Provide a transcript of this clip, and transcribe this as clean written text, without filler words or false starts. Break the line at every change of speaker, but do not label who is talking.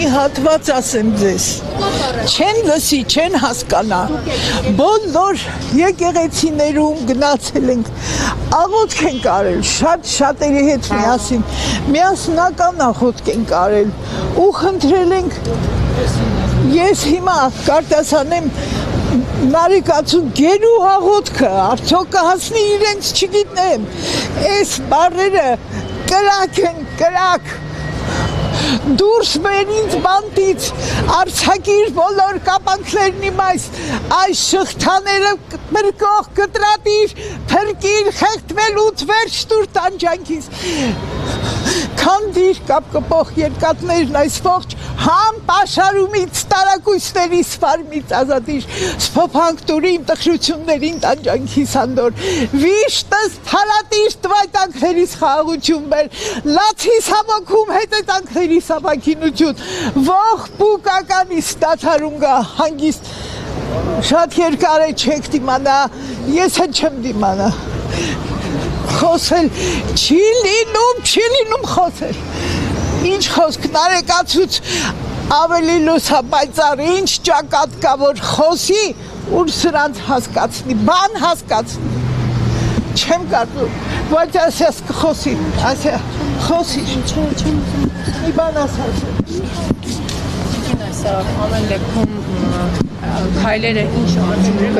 մի հատված ասեմ ձեզ, չեն լսի, չեն հասկանա, բոլոր եկեղեցիներում գնացել ենք, աղոթք ենք արել, շատերի հետ միասնական աղոթք ենք արել ու խնդրել ենք, ես հիմա կարտասանեմ Նարեկացու գերու աղոթքը, արդյոք կհասնի իրենց չգիտեմ, այս բառերը կրակ են, կրակ, դուրս մեր ինձ բանտից, արձակիր բոլոր կապանքներն իմ այս շղթաները մրկող կտրատիր, փրկիր, խեղդվելուց վերջ տուր տանջանքից, քանդիր կապկպող երկաթներն այս ողջ համ պաշարումից, տարակույսների սվարմից ազատիր, սփոփանք տուր իմ տխրություններին տանջանքիս անդոր, վիշտս թարատիր տվայտանքներիս խաղաղություն բեր, լացիս համոքում հետետանքներիս ապաքինություն, ող բուկականիս դադարում գա հանգիստ, շատ երկար է չեք դիմանա, ես հեն չեմ դիմանա, խոսել չի լինում խոսել, ինչ խոսք Նարեկացուց ավելի լուսապայծառ, ինչ ճակատ կա, որ խոսի, ուր սրանց հասկացնի, բան հասկացնի, չեմ կարծում, բայց ասես կխոսի, ասա, խոսիր, մի բան ասած
ամեն դեպքում քայլերը ինչ անջուրի